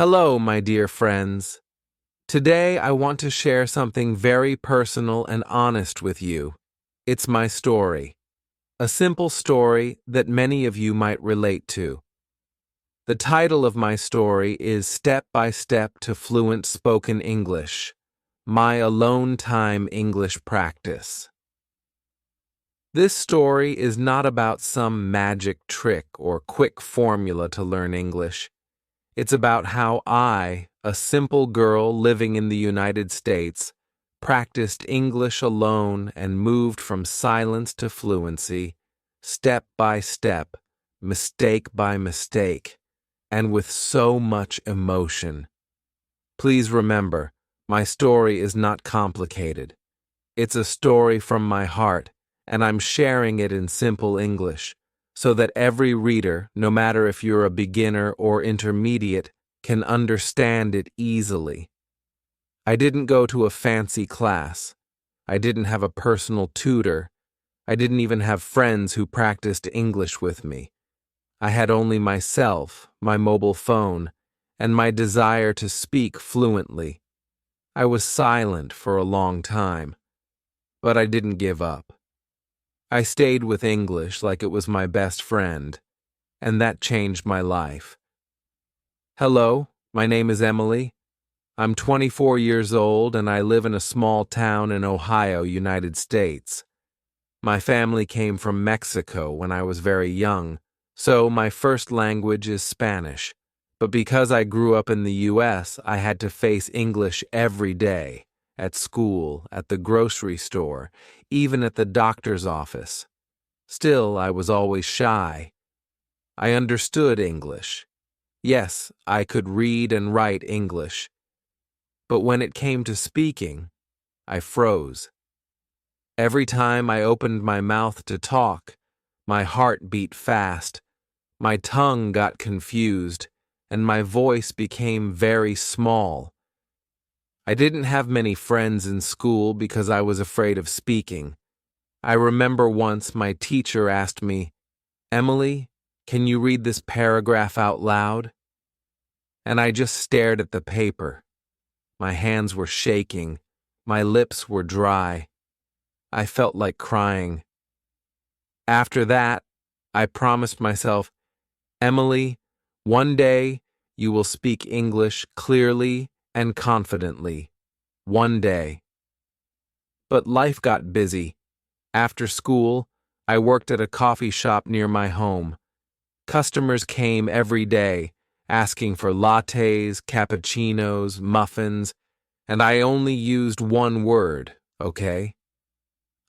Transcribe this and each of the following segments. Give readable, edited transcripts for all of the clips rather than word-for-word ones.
Hello, my dear friends. Today I want to share something very personal and honest with you. It's my story. A simple story that many of you might relate to. The title of my story is Step by Step to Fluent Spoken English, My Alone Time English Practice. This story is not about some magic trick or quick formula to learn English. It's about how I, a simple girl living in the United States, practiced English alone and moved from silence to fluency, step by step, mistake by mistake, and with so much emotion. Please remember, my story is not complicated. It's a story from my heart, and I'm sharing it in simple English, so that every reader, no matter if you're a beginner or intermediate, can understand it easily. I didn't go to a fancy class. I didn't have a personal tutor. I didn't even have friends who practiced English with me. I had only myself, my mobile phone, and my desire to speak fluently. I was silent for a long time, but I didn't give up. I stayed with English like it was my best friend, and that changed my life. Hello, my name is Emily. I'm 24 years old and I live in a small town in Ohio, United States. My family came from Mexico when I was very young, so my first language is Spanish. But because I grew up in the U.S., I had to face English every day. At school, at the grocery store, even at the doctor's office. Still, I was always shy. I understood English. Yes, I could read and write English. But when it came to speaking, I froze. Every time I opened my mouth to talk, my heart beat fast, my tongue got confused, and my voice became very small. I didn't have many friends in school because I was afraid of speaking. I remember once my teacher asked me, "Emily, can you read this paragraph out loud?" And I just stared at the paper. My hands were shaking. My lips were dry. I felt like crying. After that, I promised myself, "Emily, one day you will speak English clearly and confidently. One day." But life got busy. After school, I worked at a coffee shop near my home. Customers came every day, asking for lattes, cappuccinos, muffins, and I only used one word, okay?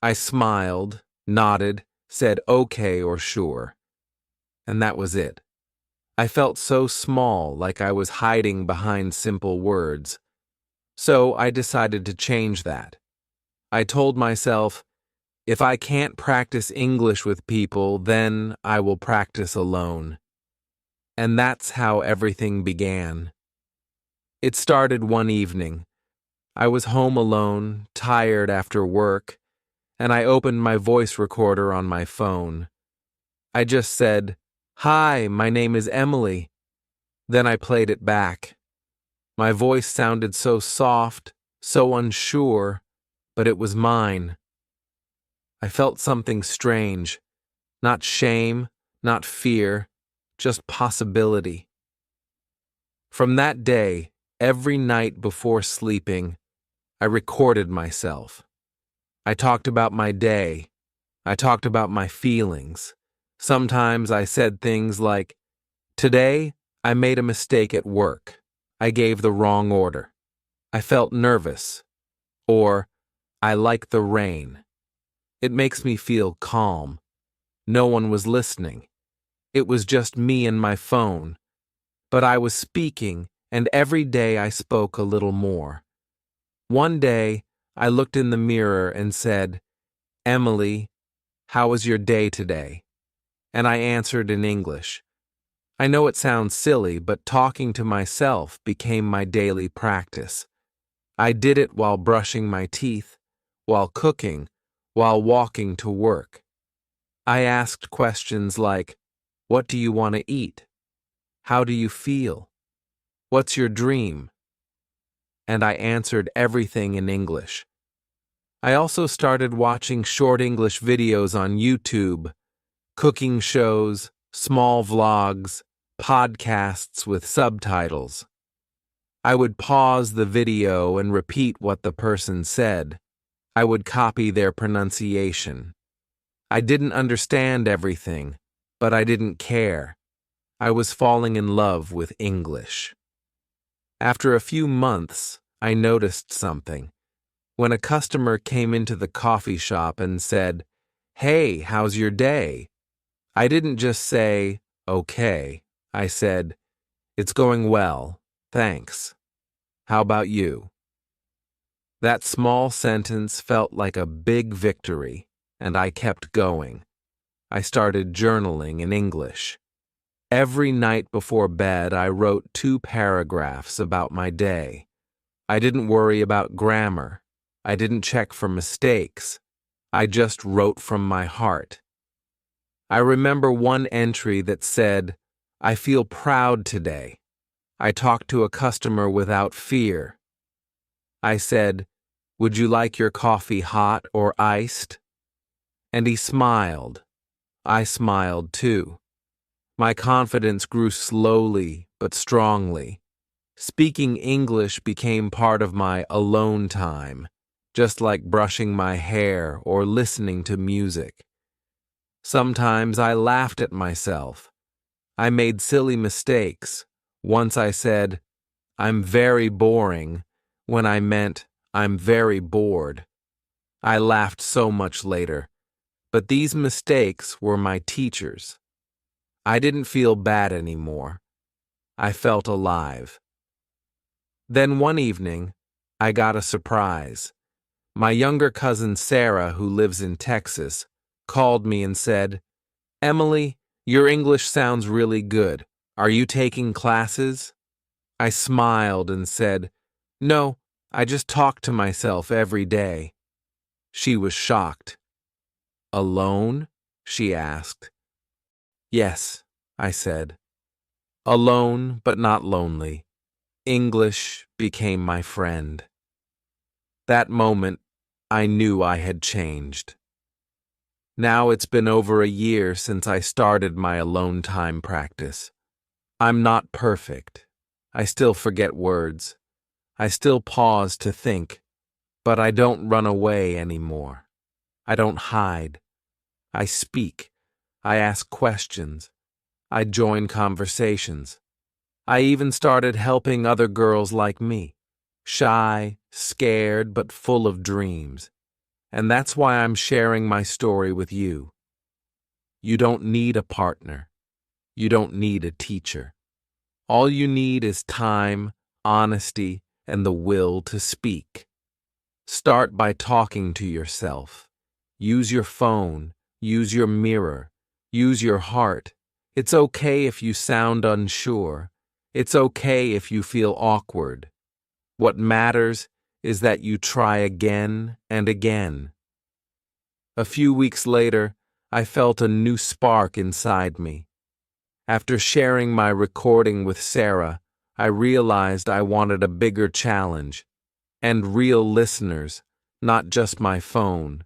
I smiled, nodded, said okay or sure. And that was it. I felt so small, like I was hiding behind simple words. So I decided to change that. I told myself, if I can't practice English with people, then I will practice alone. And that's how everything began. It started one evening. I was home alone, tired after work, and I opened my voice recorder on my phone. I just said, "Hi, my name is Emily." Then I played it back. My voice sounded so soft, so unsure, but it was mine. I felt something strange. Not shame, not fear, just possibility. From that day, every night before sleeping, I recorded myself. I talked about my day. I talked about my feelings. Sometimes I said things like, "Today, I made a mistake at work. I gave the wrong order. I felt nervous." Or, "I like the rain. It makes me feel calm." No one was listening. It was just me and my phone. But I was speaking, and every day I spoke a little more. One day, I looked in the mirror and said, "Emily, how was your day today?" And I answered in English. I know it sounds silly, but talking to myself became my daily practice. I did it while brushing my teeth, while cooking, while walking to work. I asked questions like, "What do you want to eat? How do you feel? What's your dream? And I answered everything in English. I also started watching short English videos on YouTube, cooking shows, small vlogs, podcasts with subtitles. I would pause the video and repeat what the person said. I would copy their pronunciation. I didn't understand everything, but I didn't care. I was falling in love with English. After a few months, I noticed something. When a customer came into the coffee shop and said, "Hey, how's your day?" I didn't just say, "Okay." I said, "It's going well, thanks. How about you?" That small sentence felt like a big victory, and I kept going. I started journaling in English. Every night before bed, I wrote 2 paragraphs about my day. I didn't worry about grammar. I didn't check for mistakes. I just wrote from my heart. I remember one entry that said, "I feel proud today. I talked to a customer without fear." I said, "Would you like your coffee hot or iced?" And he smiled. I smiled too. My confidence grew slowly but strongly. Speaking English became part of my alone time, just like brushing my hair or listening to music. Sometimes I laughed at myself. I made silly mistakes. Once I said, "I'm very boring," when I meant, "I'm very bored." I laughed so much later, but these mistakes were my teachers. I didn't feel bad anymore. I felt alive. Then one evening, I got a surprise. My younger cousin Sarah, who lives in Texas, called me and said, "Emily, your English sounds really good. Are you taking classes?" I smiled and said, "No, I just talk to myself every day." She was shocked. "Alone?" she asked. "Yes," I said. Alone, but not lonely. English became my friend. That moment, I knew I had changed. Now it's been over a year since I started my alone time practice. I'm not perfect. I still forget words. I still pause to think, but I don't run away anymore. I don't hide. I speak. I ask questions. I join conversations. I even started helping other girls like me, shy, scared, but full of dreams. And that's why I'm sharing my story with you. You don't need a partner. You don't need a teacher. All you need is time, honesty, and the will to speak. Start by talking to yourself. Use your phone. Use your mirror. Use your heart. It's okay if you sound unsure. It's okay if you feel awkward. What matters is that you try again and again. A few weeks later, I felt a new spark inside me. After sharing my recording with Sarah, I realized I wanted a bigger challenge, and real listeners, not just my phone.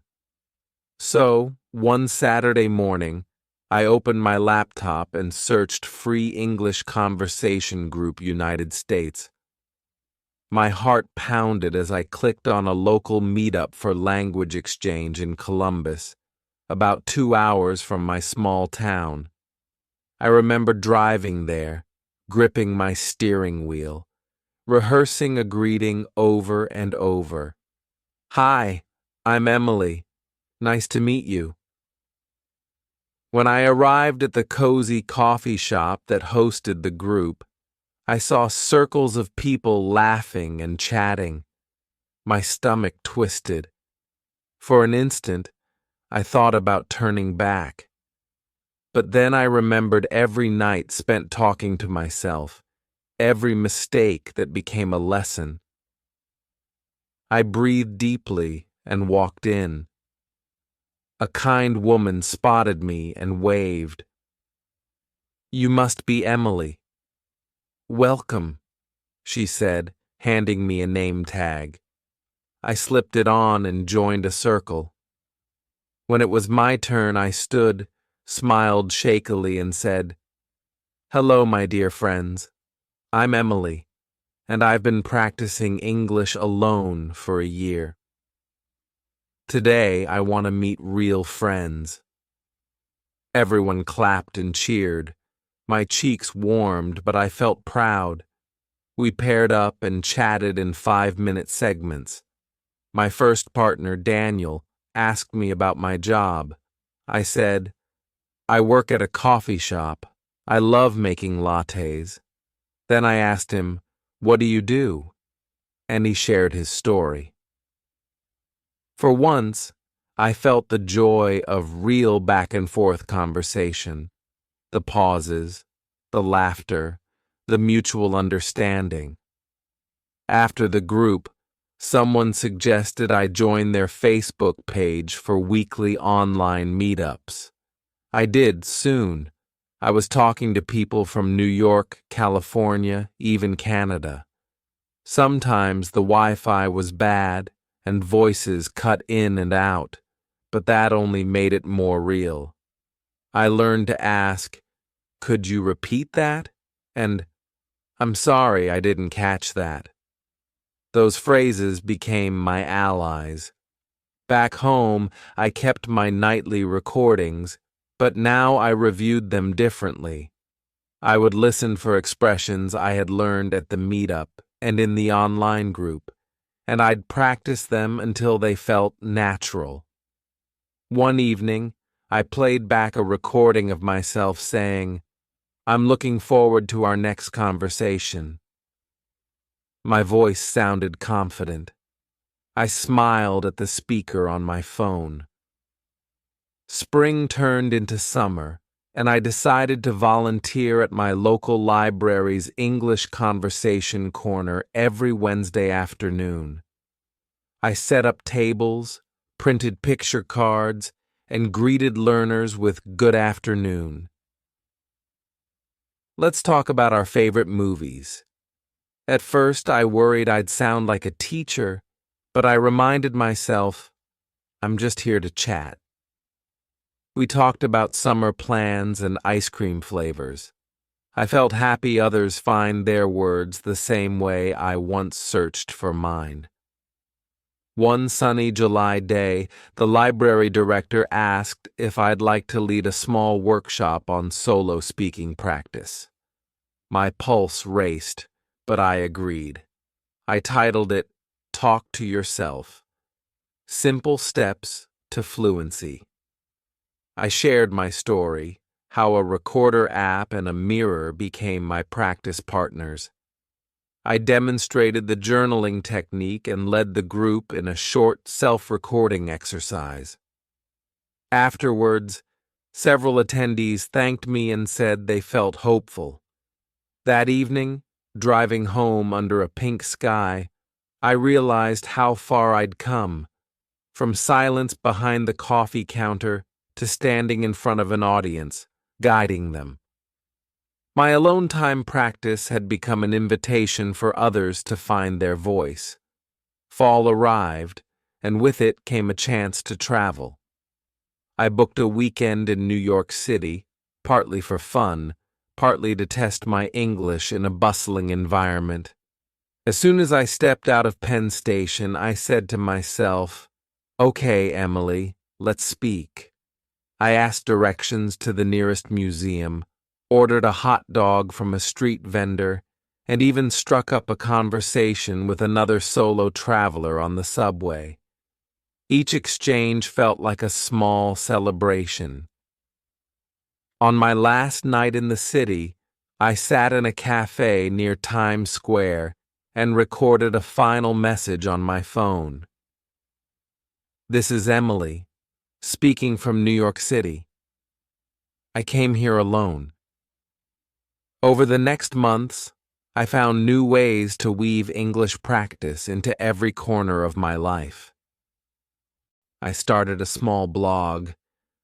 So, one Saturday morning, I opened my laptop and searched Free English Conversation Group United States. My heart pounded as I clicked on a local meetup for language exchange in Columbus, about 2 hours from my small town. I remember driving there, gripping my steering wheel, rehearsing a greeting over and over. "Hi, I'm Emily. Nice to meet you." When I arrived at the cozy coffee shop that hosted the group, I saw circles of people laughing and chatting. My stomach twisted. For an instant, I thought about turning back. But then I remembered every night spent talking to myself, every mistake that became a lesson. I breathed deeply and walked in. A kind woman spotted me and waved. "You must be Emily. Welcome. she said, handing me a name tag. I slipped it on and joined a circle. When it was my turn, I stood, smiled shakily, and said, "Hello, my dear friends. I'm Emily, and I've been practicing English alone for a year. Today, I want to meet real friends." Everyone clapped and cheered. My cheeks warmed, but I felt proud. We paired up and chatted in 5-minute segments. My first partner, Daniel, asked me about my job. I said, "I work at a coffee shop. I love making lattes." Then I asked him, "What do you do?" And he shared his story. For once, I felt the joy of real back-and-forth conversation, the pauses, the laughter, the mutual understanding. After the group, someone suggested I join their Facebook page for weekly online meetups. I did soon. I was talking to people from New York, California, even Canada. Sometimes the Wi-Fi was bad and voices cut in and out, but that only made it more real. I learned to ask, "Could you repeat that?" And, "I'm sorry, I didn't catch that." Those phrases became my allies. Back home, I kept my nightly recordings, but now I reviewed them differently. I would listen for expressions I had learned at the meetup and in the online group, and I'd practice them until they felt natural. One evening, I played back a recording of myself saying, "I'm looking forward to our next conversation." My voice sounded confident. I smiled at the speaker on my phone. Spring turned into summer, and I decided to volunteer at my local library's English Conversation Corner every Wednesday afternoon. I set up tables, printed picture cards, and greeted learners with "Good afternoon." Let's talk about our favorite movies. At first, I worried I'd sound like a teacher, but I reminded myself, I'm just here to chat. We talked about summer plans and ice cream flavors. I felt happy others find their words the same way I once searched for mine. One sunny July day, the library director asked if I'd like to lead a small workshop on solo speaking practice. My pulse raced, but I agreed. I titled it, "Talk to Yourself: Simple Steps to Fluency." I shared my story, how a recorder app and a mirror became my practice partners. I demonstrated the journaling technique and led the group in a short self-recording exercise. Afterwards, several attendees thanked me and said they felt hopeful. That evening, driving home under a pink sky, I realized how far I'd come, from silence behind the coffee counter to standing in front of an audience, guiding them. My alone time practice had become an invitation for others to find their voice. Fall arrived, and with it came a chance to travel. I booked a weekend in New York City, partly for fun, partly to test my English in a bustling environment. As soon as I stepped out of Penn Station, I said to myself, "Okay, Emily, let's speak." I asked directions to the nearest museum, ordered a hot dog from a street vendor, and even struck up a conversation with another solo traveler on the subway. Each exchange felt like a small celebration. On my last night in the city, I sat in a cafe near Times Square and recorded a final message on my phone. "This is Emily, speaking from New York City. I came here alone." Over the next months, I found new ways to weave English practice into every corner of my life. I started a small blog,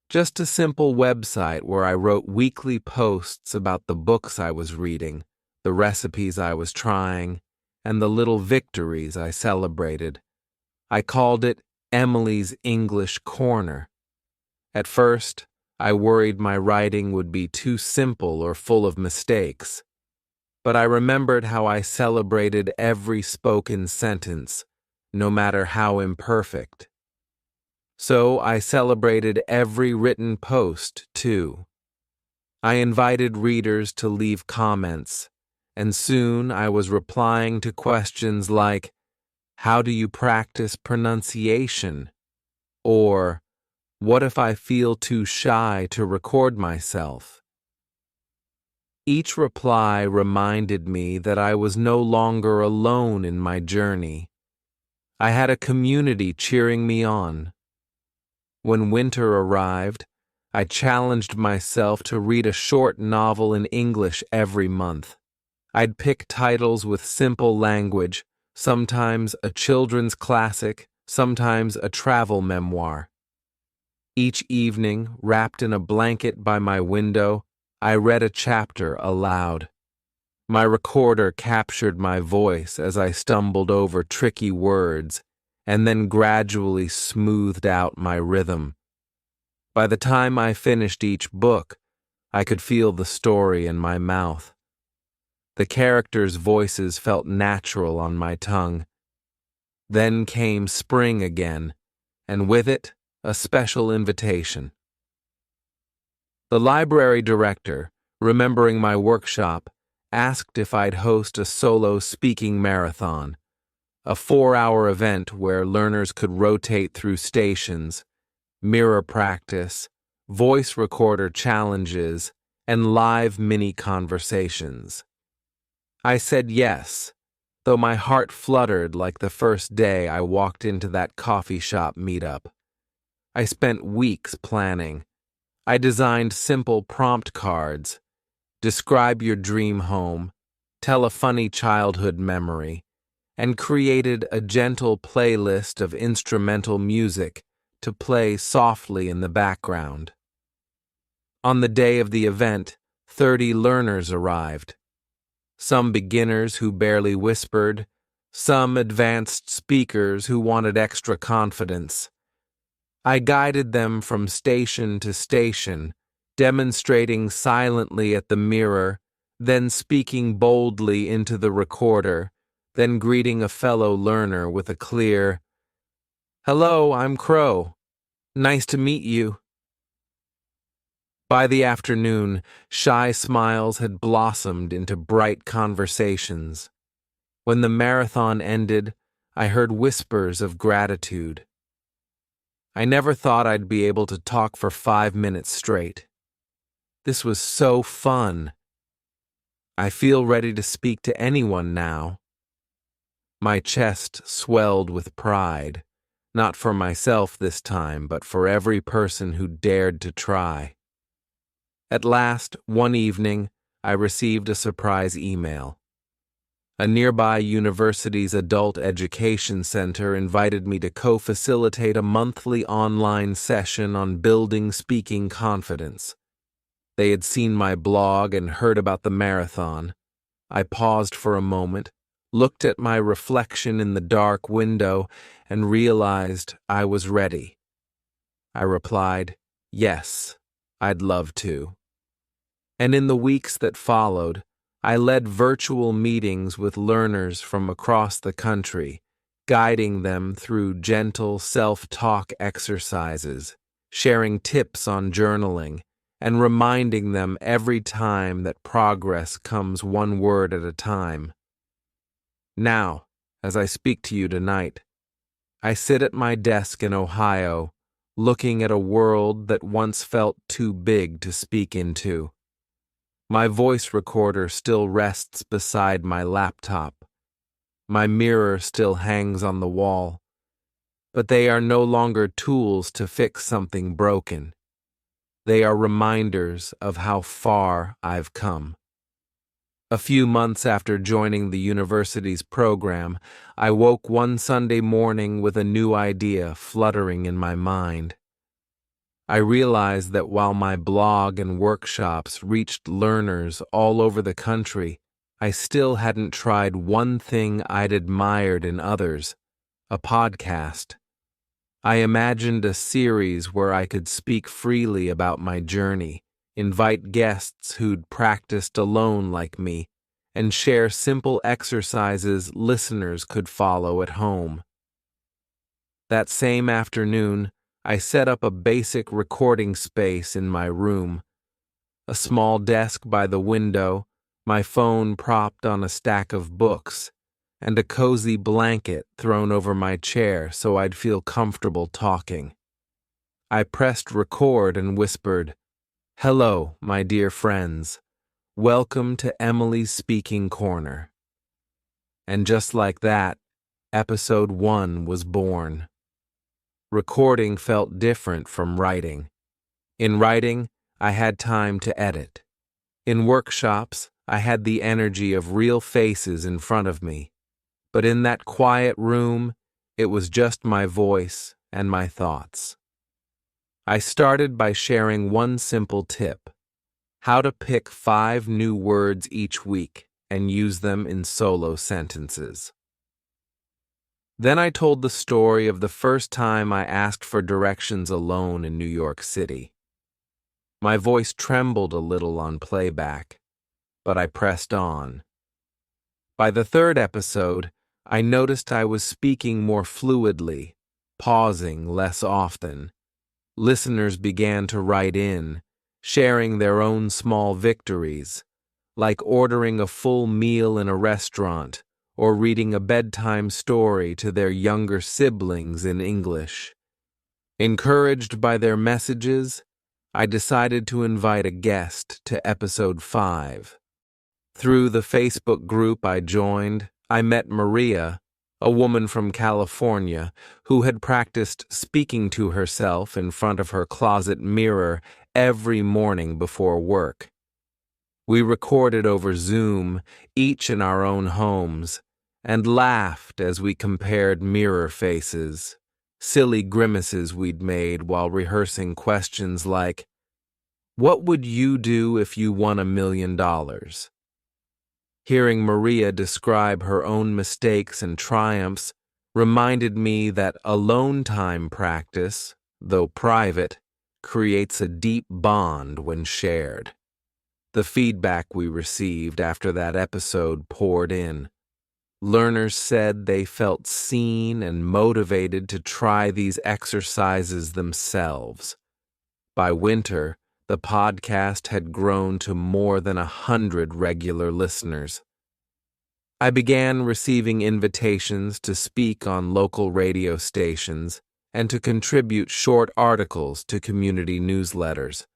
just a simple website where I wrote weekly posts about the books I was reading, the recipes I was trying, and the little victories I celebrated. I called it Emily's English Corner. At first, I worried my writing would be too simple or full of mistakes. But I remembered how I celebrated every spoken sentence, no matter how imperfect. So I celebrated every written post, too. I invited readers to leave comments, and soon I was replying to questions like, "How do you practice pronunciation?" Or, "What if I feel too shy to record myself?" Each reply reminded me that I was no longer alone in my journey. I had a community cheering me on. When winter arrived, I challenged myself to read a short novel in English every month. I'd pick titles with simple language, sometimes a children's classic, sometimes a travel memoir. Each evening, wrapped in a blanket by my window, I read a chapter aloud. My recorder captured my voice as I stumbled over tricky words and then gradually smoothed out my rhythm. By the time I finished each book, I could feel the story in my mouth. The characters' voices felt natural on my tongue. Then came spring again, and with it, a special invitation. The library director, remembering my workshop, asked if I'd host a solo speaking marathon, a 4-hour event where learners could rotate through stations, mirror practice, voice recorder challenges, and live mini conversations. I said yes, though my heart fluttered like the first day I walked into that coffee shop meetup. I spent weeks planning. I designed simple prompt cards. Describe your dream home, tell a funny childhood memory, and created a gentle playlist of instrumental music to play softly in the background. On the day of the event, 30 learners arrived. Some beginners who barely whispered, some advanced speakers who wanted extra confidence. I guided them from station to station, demonstrating silently at the mirror, then speaking boldly into the recorder, then greeting a fellow learner with a clear, "Hello, I'm Crow. Nice to meet you." By the afternoon, shy smiles had blossomed into bright conversations. When the marathon ended, I heard whispers of gratitude. I never thought I'd be able to talk for 5 minutes straight. This was so fun. I feel ready to speak to anyone now. My chest swelled with pride, not for myself this time, but for every person who dared to try. At last, one evening, I received a surprise email. A nearby university's adult education center invited me to co-facilitate a monthly online session on building speaking confidence. They had seen my blog and heard about the marathon. I paused for a moment, looked at my reflection in the dark window, and realized I was ready. I replied, "Yes, I'd love to." And in the weeks that followed, I led virtual meetings with learners from across the country, guiding them through gentle self-talk exercises, sharing tips on journaling, and reminding them every time that progress comes one word at a time. Now, as I speak to you tonight, I sit at my desk in Ohio, looking at a world that once felt too big to speak into. My voice recorder still rests beside my laptop. My mirror still hangs on the wall. But they are no longer tools to fix something broken. They are reminders of how far I've come. A few months after joining the university's program, I woke one Sunday morning with a new idea fluttering in my mind. I realized that while my blog and workshops reached learners all over the country, I still hadn't tried one thing I'd admired in others, a podcast. I imagined a series where I could speak freely about my journey, invite guests who'd practiced alone like me, and share simple exercises listeners could follow at home. That same afternoon, I set up a basic recording space in my room, a small desk by the window, my phone propped on a stack of books, and a cozy blanket thrown over my chair so I'd feel comfortable talking. I pressed record and whispered, "Hello, my dear friends. Welcome to Emily's Speaking Corner." And just like that, episode 1 was born. Recording felt different from writing. In writing, I had time to edit. In workshops, I had the energy of real faces in front of me. But in that quiet room, it was just my voice and my thoughts. I started by sharing one simple tip: how to pick 5 new words each week and use them in solo sentences. Then I told the story of the first time I asked for directions alone in New York City. My voice trembled a little on playback, but I pressed on. By the 3rd episode, I noticed I was speaking more fluidly, pausing less often. Listeners began to write in, sharing their own small victories, like ordering a full meal in a restaurant or reading a bedtime story to their younger siblings in English. Encouraged by their messages, I decided to invite a guest to episode 5. Through the Facebook group I joined, I met Maria, a woman from California who had practiced speaking to herself in front of her closet mirror every morning before work. We recorded over Zoom, each in our own homes, and laughed as we compared mirror faces, silly grimaces we'd made while rehearsing questions like, "What would you do if you won $1 million?" Hearing Maria describe her own mistakes and triumphs reminded me that alone time practice, though private, creates a deep bond when shared. The feedback we received after that episode poured in. Learners said they felt seen and motivated to try these exercises themselves. By winter, the podcast had grown to more than 100 regular listeners. I began receiving invitations to speak on local radio stations and to contribute short articles to community newsletters.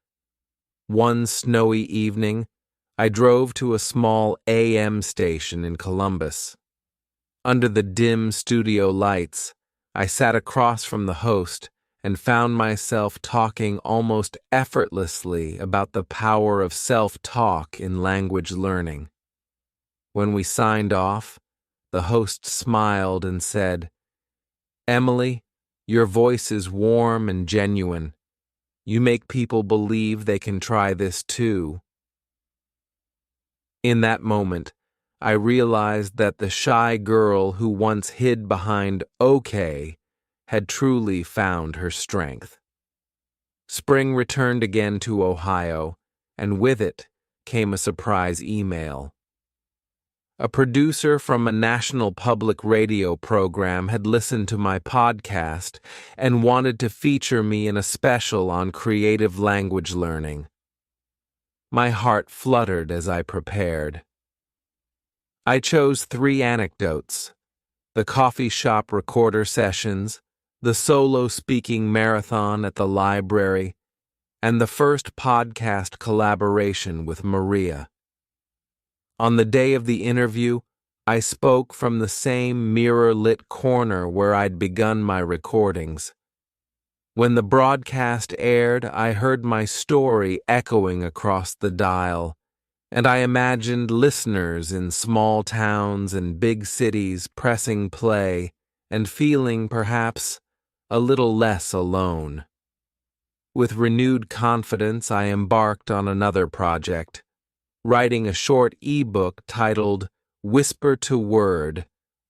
One snowy evening, I drove to a small AM station in Columbus. Under the dim studio lights, I sat across from the host and found myself talking almost effortlessly about the power of self-talk in language learning. When we signed off, the host smiled and said, "Emily, your voice is warm and genuine. You make people believe they can try this too." In that moment, I realized that the shy girl who once hid behind "okay" had truly found her strength. Spring returned again to Ohio, and with it came a surprise email. A producer from a national public radio program had listened to my podcast and wanted to feature me in a special on creative language learning. My heart fluttered as I prepared. I chose 3 anecdotes: the coffee shop recorder sessions, the solo speaking marathon at the library, and the first podcast collaboration with Maria. On the day of the interview, I spoke from the same mirror-lit corner where I'd begun my recordings. When the broadcast aired, I heard my story echoing across the dial, and I imagined listeners in small towns and big cities pressing play and feeling, perhaps, a little less alone. With renewed confidence, I embarked on another project, writing a short ebook titled Whisper to Word,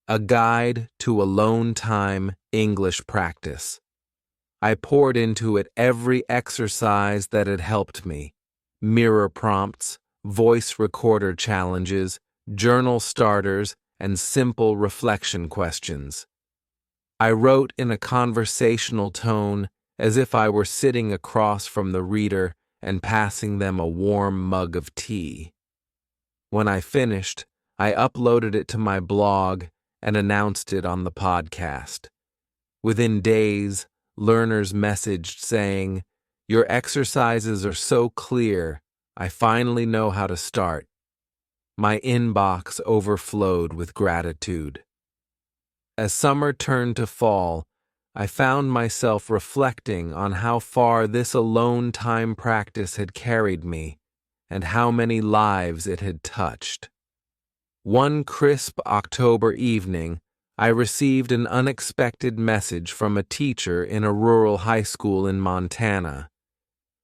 a guide to alone time English practice. I poured into it every exercise that had helped me: mirror prompts, voice recorder challenges, journal starters, and simple reflection questions. I wrote in a conversational tone, as if I were sitting across from the reader and passing them a warm mug of tea. When I finished, I uploaded it to my blog and announced it on the podcast. Within days, learners messaged saying, "Your exercises are so clear, I finally know how to start." My inbox overflowed with gratitude. As summer turned to fall, I found myself reflecting on how far this alone time practice had carried me and how many lives it had touched. One crisp October evening, I received an unexpected message from a teacher in a rural high school in Montana.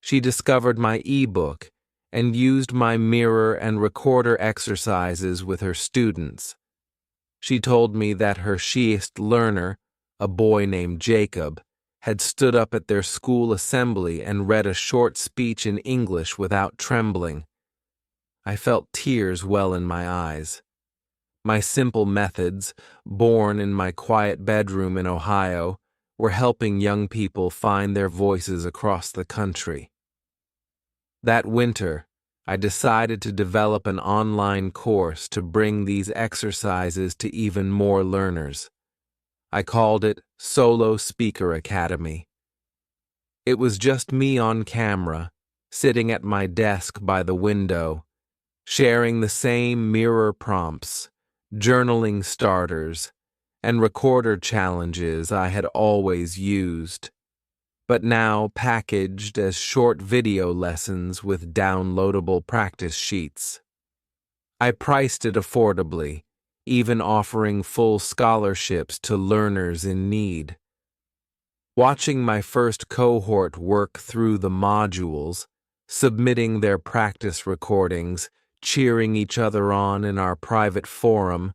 She discovered my ebook and used my mirror and recorder exercises with her students. She told me that her shyest learner, a boy named Jacob, had stood up at their school assembly and read a short speech in English without trembling. I felt tears well in my eyes. My simple methods, born in my quiet bedroom in Ohio, were helping young people find their voices across the country. That winter, I decided to develop an online course to bring these exercises to even more learners. I called it Solo Speaker Academy. It was just me on camera, sitting at my desk by the window, sharing the same mirror prompts, journaling starters, and recorder challenges I had always used, but now packaged as short video lessons with downloadable practice sheets. I priced it affordably, even offering full scholarships to learners in need. Watching my first cohort work through the modules, submitting their practice recordings, cheering each other on in our private forum,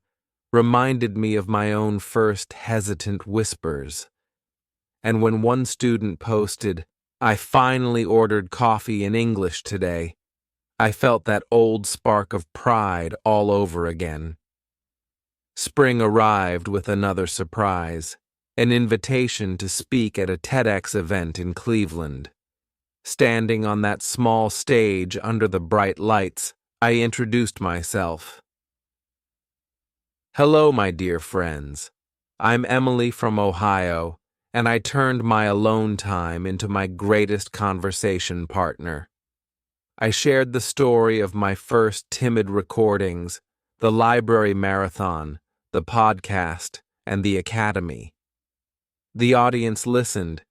reminded me of my own first hesitant whispers. And when one student posted, "I finally ordered coffee in English today," I felt that old spark of pride all over again. Spring arrived with another surprise, an invitation to speak at a TEDx event in Cleveland. Standing on that small stage under the bright lights, I introduced myself. "Hello, my dear friends. I'm Emily from Ohio, and I turned my alone time into my greatest conversation partner." I shared the story of my first timid recordings, the library marathon, the podcast, and the academy. The audience listened,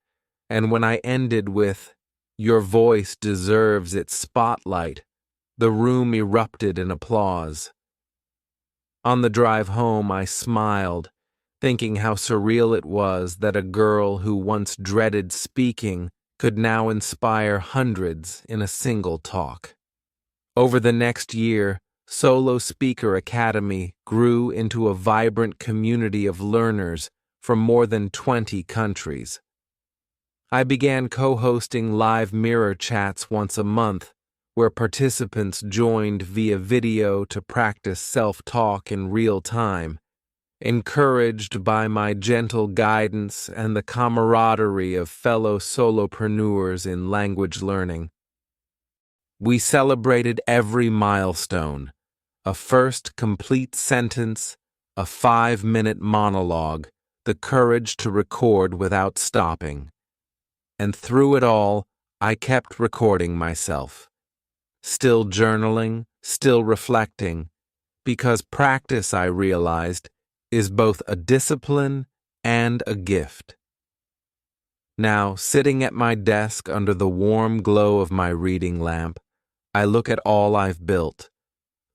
and when I ended with, "Your voice deserves its spotlight," the room erupted in applause. On the drive home, I smiled, thinking how surreal it was that a girl who once dreaded speaking could now inspire hundreds in a single talk. Over the next year, Solo Speaker Academy grew into a vibrant community of learners from more than 20 countries. I began co-hosting live mirror chats once a month, where participants joined via video to practice self-talk in real time, encouraged by my gentle guidance and the camaraderie of fellow solopreneurs in language learning. We celebrated every milestone: a first complete sentence, a 5-minute monologue, the courage to record without stopping. And through it all, I kept recording myself. Still journaling, still reflecting, because practice, I realized, is both a discipline and a gift. Now, sitting at my desk under the warm glow of my reading lamp, I look at all I've built: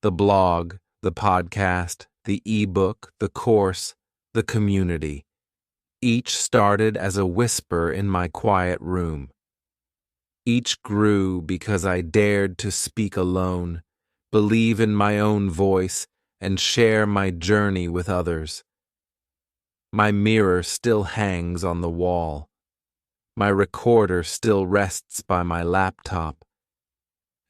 the blog, the podcast, the ebook, the course, the community. Each started as a whisper in my quiet room. Each grew because I dared to speak alone, believe in my own voice, and share my journey with others. My mirror still hangs on the wall. My recorder still rests by my laptop.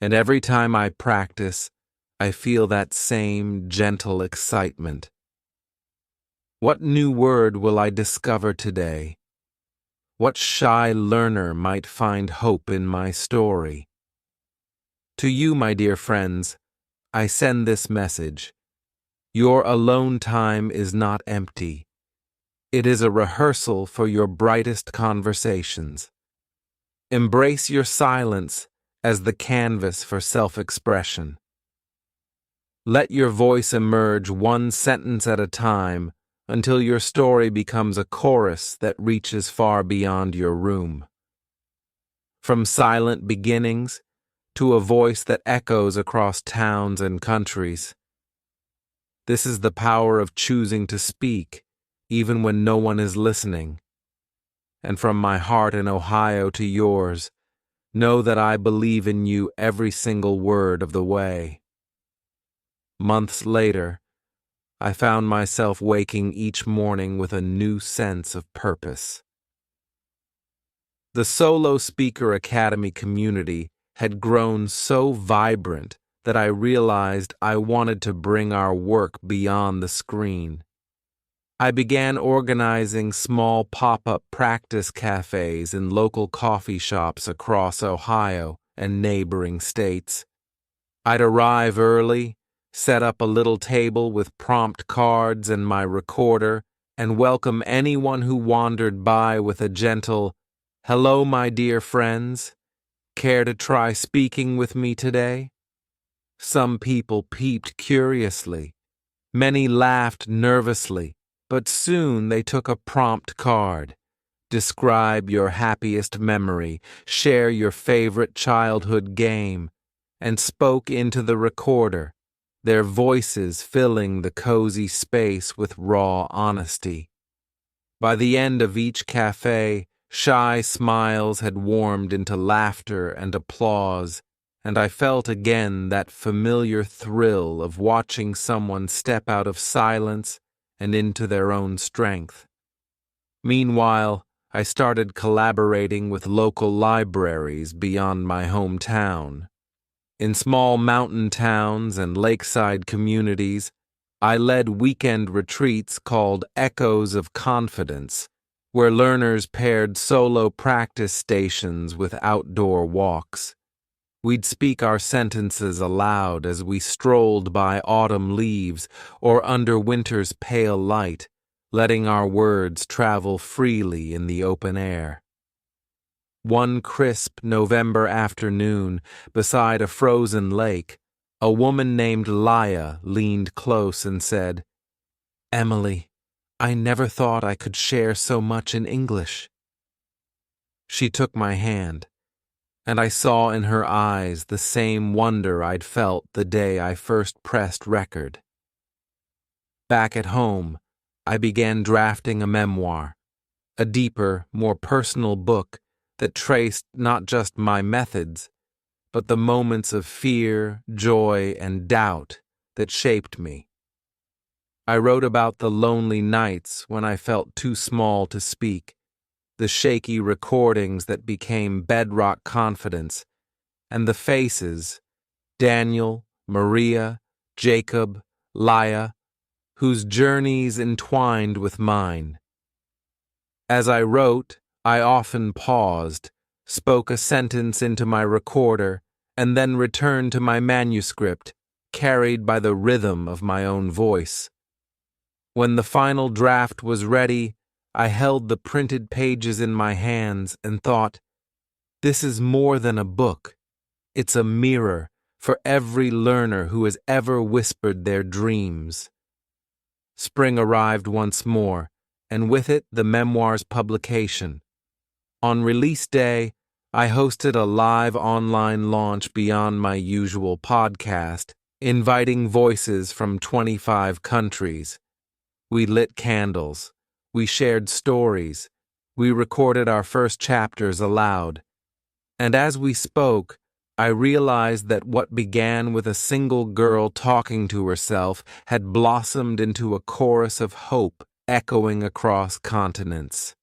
And every time I practice, I feel that same gentle excitement. What new word will I discover today? What shy learner might find hope in my story? To you, my dear friends, I send this message. Your alone time is not empty. It is a rehearsal for your brightest conversations. Embrace your silence as the canvas for self-expression. Let your voice emerge one sentence at a time until your story becomes a chorus that reaches far beyond your room. From silent beginnings to a voice that echoes across towns and countries. This is the power of choosing to speak, even when no one is listening. And from my heart in Ohio to yours, know that I believe in you every single word of the way. Months later, I found myself waking each morning with a new sense of purpose. The Solo Speaker Academy community had grown so vibrant that I realized I wanted to bring our work beyond the screen. I began organizing small pop-up practice cafes in local coffee shops across Ohio and neighboring states. I'd arrive early, set up a little table with prompt cards and my recorder, and welcome anyone who wandered by with a gentle, "Hello, my dear friends. Care to try speaking with me today?" Some people peeped curiously. Many laughed nervously, but soon they took a prompt card. Describe your happiest memory, share your favorite childhood game, and spoke into the recorder, their voices filling the cozy space with raw honesty. By the end of each cafe, shy smiles had warmed into laughter and applause, and I felt again that familiar thrill of watching someone step out of silence and into their own strength. Meanwhile, I started collaborating with local libraries beyond my hometown. In small mountain towns and lakeside communities, I led weekend retreats called Echoes of Confidence, where learners paired solo practice stations with outdoor walks. We'd speak our sentences aloud as we strolled by autumn leaves or under winter's pale light, letting our words travel freely in the open air. One crisp November afternoon, beside a frozen lake, a woman named Laya leaned close and said, "Emily, I never thought I could share so much in English." She took my hand, and I saw in her eyes the same wonder I'd felt the day I first pressed record. Back at home, I began drafting a memoir, a deeper, more personal book that traced not just my methods, but the moments of fear, joy, and doubt that shaped me. I wrote about the lonely nights when I felt too small to speak, the shaky recordings that became bedrock confidence, and the faces, Daniel, Maria, Jacob, Laya, whose journeys entwined with mine. As I wrote, I often paused, spoke a sentence into my recorder, and then returned to my manuscript, carried by the rhythm of my own voice. When the final draft was ready, I held the printed pages in my hands and thought, this is more than a book. It's a mirror for every learner who has ever whispered their dreams. Spring arrived once more, and with it the memoir's publication. On release day, I hosted a live online launch beyond my usual podcast, inviting voices from 25 countries. We lit candles. We shared stories. We recorded our first chapters aloud. And as we spoke, I realized that what began with a single girl talking to herself had blossomed into a chorus of hope echoing across continents.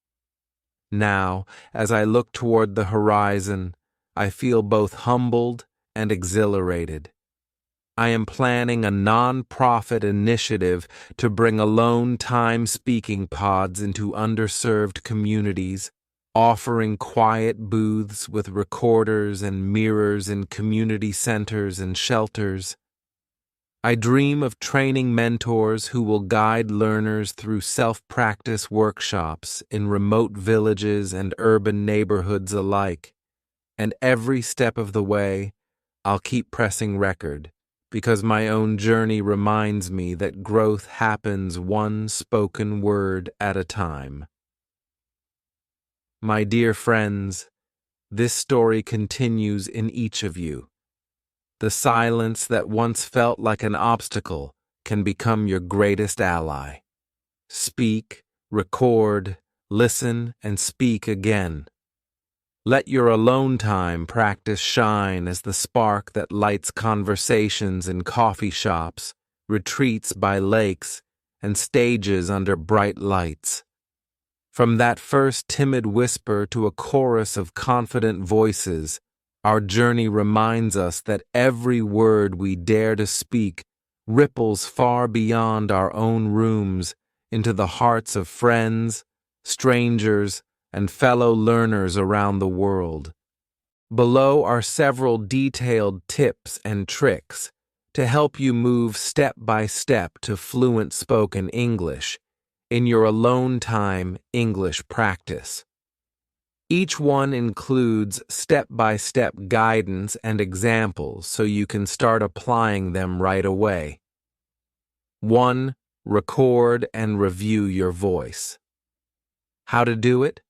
Now, as I look toward the horizon, I feel both humbled and exhilarated. I am planning a non-profit initiative to bring alone time speaking pods into underserved communities, offering quiet booths with recorders and mirrors in community centers and shelters. I dream of training mentors who will guide learners through self-practice workshops in remote villages and urban neighborhoods alike. And every step of the way, I'll keep pressing record, because my own journey reminds me that growth happens one spoken word at a time. My dear friends, this story continues in each of you. The silence that once felt like an obstacle can become your greatest ally. Speak, record, listen, and speak again. Let your alone time practice shine as the spark that lights conversations in coffee shops, retreats by lakes, and stages under bright lights. From that first timid whisper to a chorus of confident voices, our journey reminds us that every word we dare to speak ripples far beyond our own rooms into the hearts of friends, strangers, and fellow learners around the world. Below are several detailed tips and tricks to help you move step by step to fluent spoken English in your alone time English practice. Each one includes step-by-step guidance and examples so you can start applying them right away. 1. Record and review your voice. How to do it?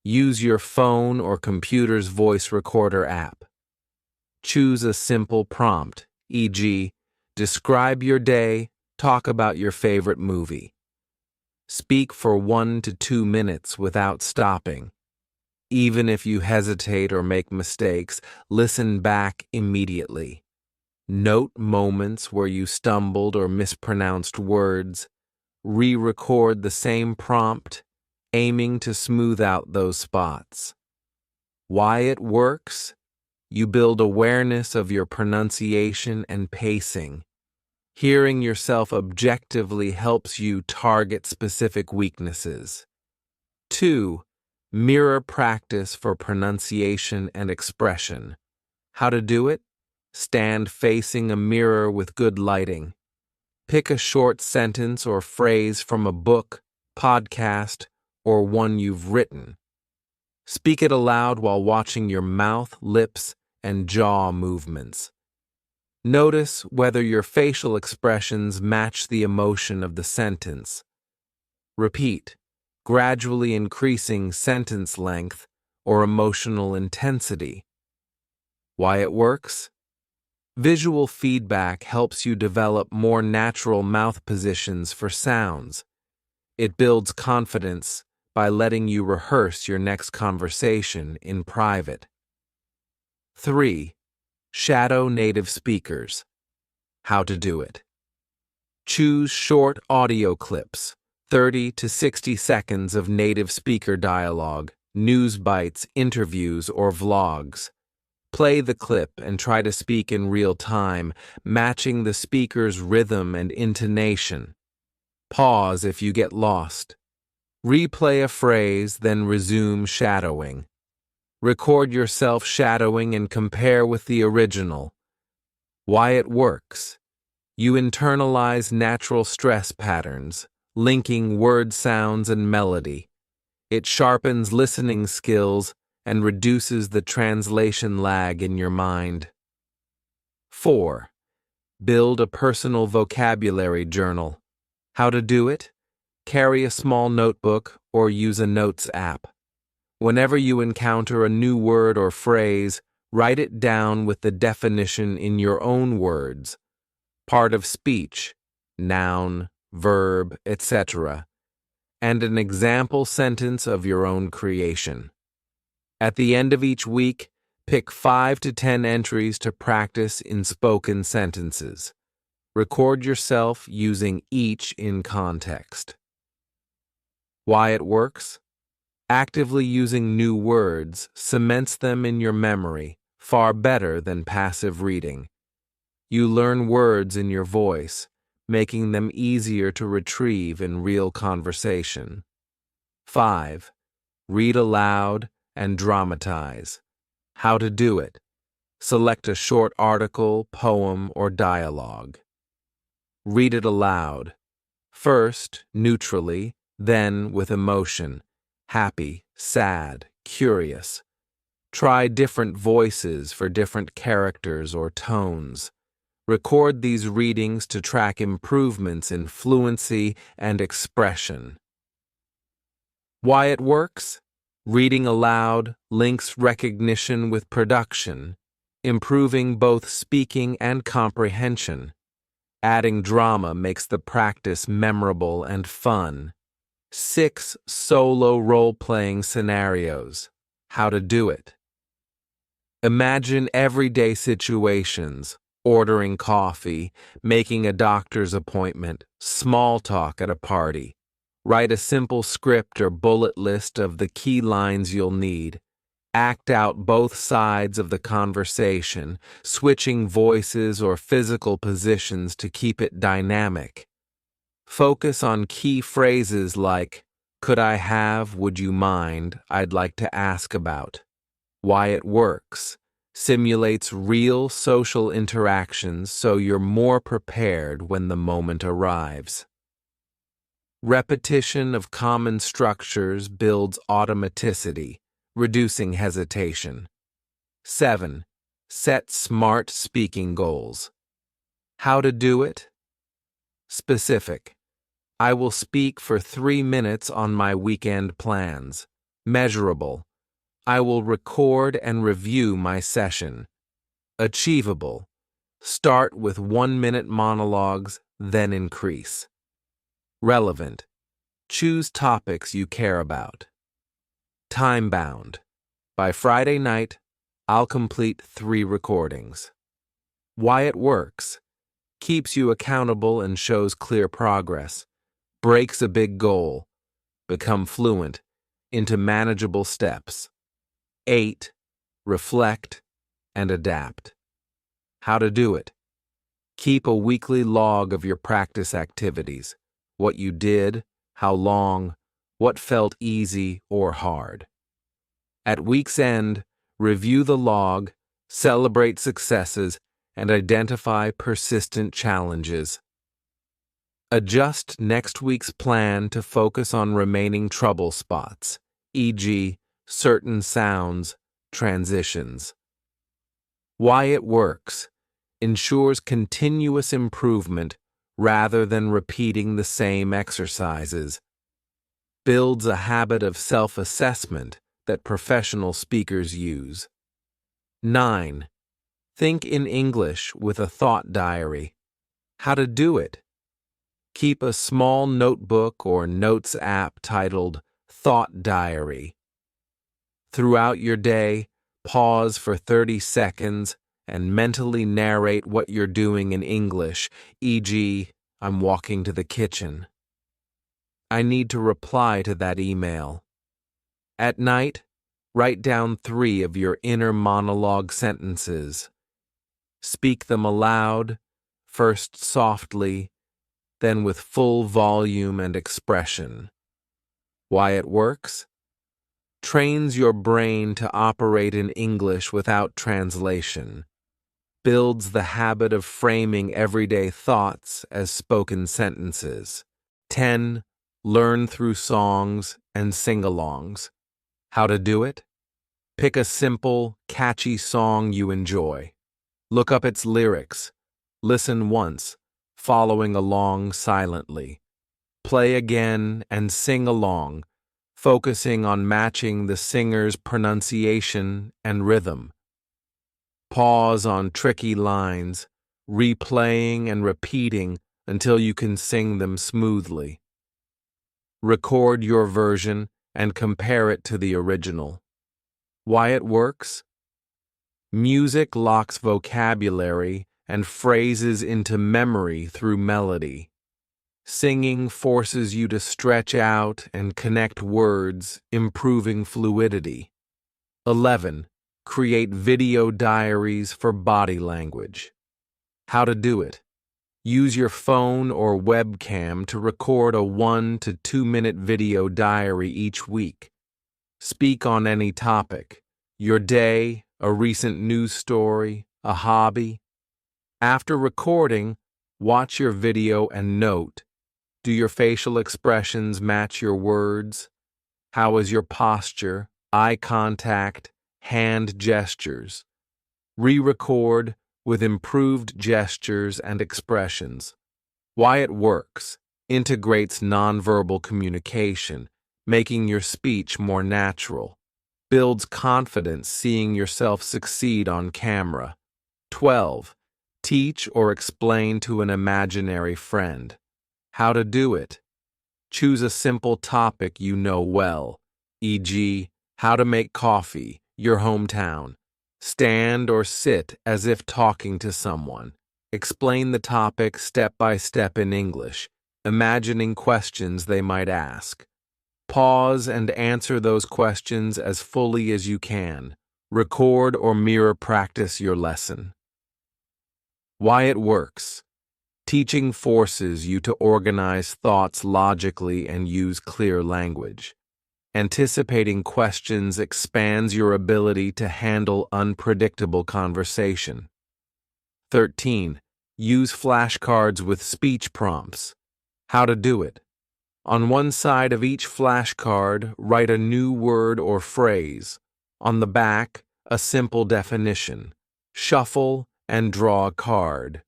Use your phone or computer's voice recorder app. Choose a simple prompt, e.g., describe your day, talk about your favorite movie. Speak for 1 to 2 minutes without stopping. Even if you hesitate or make mistakes, listen back immediately. Note moments where you stumbled or mispronounced words. Re-record the same prompt, aiming to smooth out those spots. Why it works? You build awareness of your pronunciation and pacing. Hearing yourself objectively helps you target specific weaknesses. 2. Mirror practice for pronunciation and expression. How to do it? Stand facing a mirror with good lighting. Pick a short sentence or phrase from a book, podcast, or one you've written. Speak it aloud while watching your mouth, lips, and jaw movements. Notice whether your facial expressions match the emotion of the sentence. Repeat, gradually increasing sentence length or emotional intensity. Why it works? Visual feedback helps you develop more natural mouth positions for sounds. It builds confidence by letting you rehearse your next conversation in private. 3. Shadow native speakers. How to do it. Choose short audio clips, 30 to 60 seconds of native speaker dialogue, news bites, interviews, or vlogs. Play the clip and try to speak in real time, matching the speaker's rhythm and intonation. Pause if you get lost. Replay a phrase, then resume shadowing. Record yourself shadowing and compare with the original. Why it works. You internalize natural stress patterns, linking word sounds and melody. It sharpens listening skills and reduces the translation lag in your mind. 4. Build a personal vocabulary journal. How to do it? Carry a small notebook or use a notes app. Whenever you encounter a new word or phrase, write it down with the definition in your own words. Part of speech, noun, verb, etc., and an example sentence of your own creation. At the end of each week, Pick 5 to 10 entries to practice in spoken sentences. Record yourself using each in context. Why it works? Actively using new words cements them in your memory far better than passive reading. You learn words in your voice, making them easier to retrieve in real conversation. 5. Read aloud and dramatize. How to do it. Select a short article, poem, or dialogue. Read it aloud. First, neutrally, then with emotion. Happy, sad, curious. Try different voices for different characters or tones. Record these readings to track improvements in fluency and expression. Why it works? Reading aloud links recognition with production, improving both speaking and comprehension. Adding drama makes the practice memorable and fun. 6 solo role-playing scenarios. How to do it. Imagine everyday situations: ordering coffee, making a doctor's appointment, small talk at a party. Write a simple script or bullet list of the key lines you'll need. Act out both sides of the conversation, switching voices or physical positions to keep it dynamic. Focus on key phrases like, could I have, would you mind, I'd like to ask about. Why it works. Simulates real social interactions so you're more prepared when the moment arrives. Repetition of common structures builds automaticity, reducing hesitation. 7. Set smart speaking goals. How to do it? Specific. I will speak for 3 minutes on my weekend plans. Measurable. I will record and review my session. Achievable. Start with 1-minute monologues, then increase. Relevant. Choose topics you care about. Time-bound. By Friday night, I'll complete 3 recordings. Why it works. Keeps you accountable and shows clear progress. Breaks a big goal. Become fluent into manageable steps. 8. Reflect and adapt. How to do it. Keep a weekly log of your practice activities. What you did, how long, what felt easy or hard. At week's end, review the log, celebrate successes, and identify persistent challenges. Adjust next week's plan to focus on remaining trouble spots, e.g., certain sounds, transitions. Why it works. Ensures continuous improvement rather than repeating the same exercises. Builds a habit of self-assessment that professional speakers use. 9. Think in English with a thought diary. How to do it. Keep a small notebook or notes app titled Thought Diary. Throughout your day, pause for 30 seconds and mentally narrate what you're doing in English, e.g., I'm walking to the kitchen. I need to reply to that email. At night, write down 3 of your inner monologue sentences. Speak them aloud, first softly, then with full volume and expression. Why it works? Trains your brain to operate in English without translation. Builds the habit of framing everyday thoughts as spoken sentences. 10. Learn through songs and sing-alongs. How to do it? Pick a simple, catchy song you enjoy. Look up its lyrics. Listen once, following along silently. Play again and sing along, focusing on matching the singer's pronunciation and rhythm. Pause on tricky lines, replaying and repeating until you can sing them smoothly. Record your version and compare it to the original. Why it works? Music locks vocabulary and phrases into memory through melody. Singing forces you to stretch out and connect words, improving fluidity. 11. Create video diaries for body language. How to do it. Use your phone or webcam to record a 1 to 2 minute video diary each week. Speak on any topic, your day, a recent news story, a hobby. After recording, watch your video and note. Do your facial expressions match your words? How is your posture, eye contact, hand gestures? Re-record with improved gestures and expressions. Why it works. Integrates nonverbal communication, making your speech more natural. Builds confidence seeing yourself succeed on camera. 12. Teach or explain to an imaginary friend. How to do it. Choose a simple topic you know well, e.g., how to make coffee, your hometown. Stand or sit as if talking to someone. Explain the topic step by step in English, imagining questions they might ask. Pause and answer those questions as fully as you can. Record or mirror practice your lesson. Why it works. Teaching forces you to organize thoughts logically and use clear language. Anticipating questions expands your ability to handle unpredictable conversation. 13. Use flashcards with speech prompts. How to do it. On one side of each flashcard, write a new word or phrase. On the back, a simple definition. Shuffle and draw a card.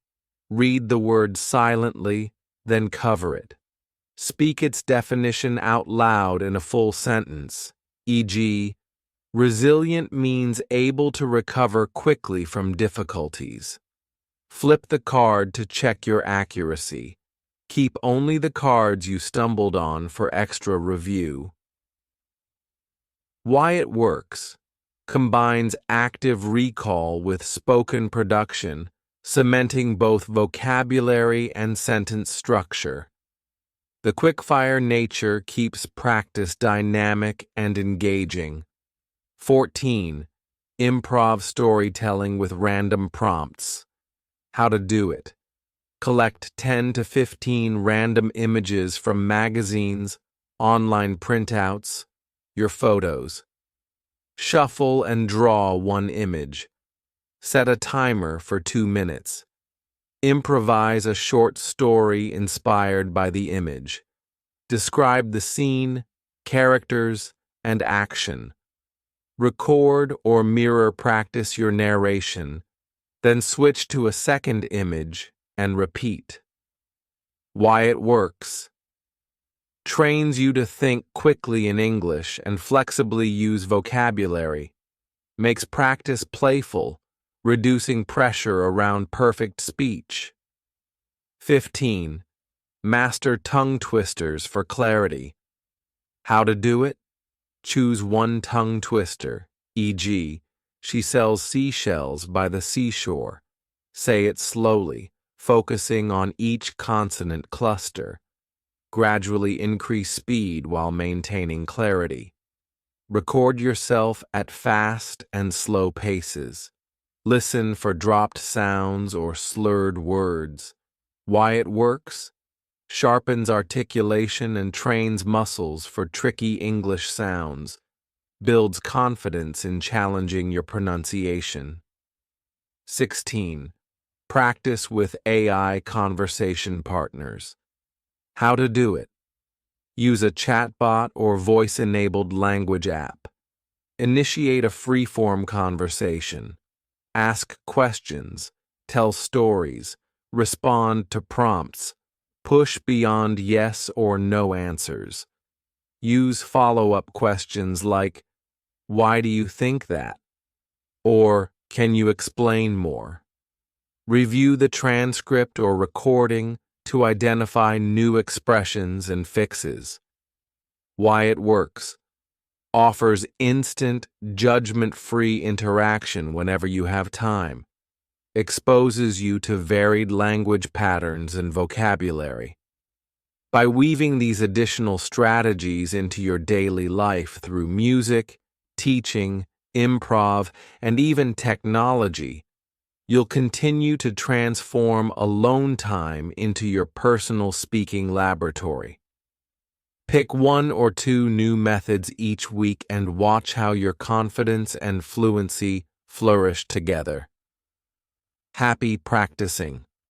Read the word silently, then cover it. Speak its definition out loud in a full sentence, e.g., resilient means able to recover quickly from difficulties. Flip the card to check your accuracy. Keep only the cards you stumbled on for extra review. Why it works. Combines active recall with spoken production, cementing both vocabulary and sentence structure. The quickfire nature keeps practice dynamic and engaging. 14. Improv storytelling with random prompts. How to do it. Collect 10 to 15 random images from magazines, online printouts, your photos. Shuffle and draw one image. Set a timer for 2 minutes. Improvise a short story inspired by the image. Describe the scene, characters, and action. Record or mirror practice your narration, then switch to a second image and repeat. Why it works. Trains you to think quickly in English and flexibly use vocabulary. Makes practice playful, reducing pressure around perfect speech. 15. Master tongue twisters for clarity. How to do it? Choose one tongue twister, e.g., she sells seashells by the seashore. Say it slowly, focusing on each consonant cluster. Gradually increase speed while maintaining clarity. Record yourself at fast and slow paces. Listen for dropped sounds or slurred words. Why it works? Sharpens articulation and trains muscles for tricky English sounds. Builds confidence in challenging your pronunciation. 16. Practice with AI conversation partners. How to do it. Use a chatbot or voice-enabled language app. Initiate a free-form conversation. Ask questions, tell stories, respond to prompts, push beyond yes or no answers. Use follow-up questions like, why do you think that? Or, can you explain more? Review the transcript or recording to identify new expressions and fixes. Why it works. offers instant, judgment-free interaction whenever you have time, exposes you to varied language patterns and vocabulary. By weaving these additional strategies into your daily life through music, teaching, improv, and even technology, you'll continue to transform alone time into your personal speaking laboratory. Pick 1 or 2 new methods each week and watch how your confidence and fluency flourish together. Happy practicing!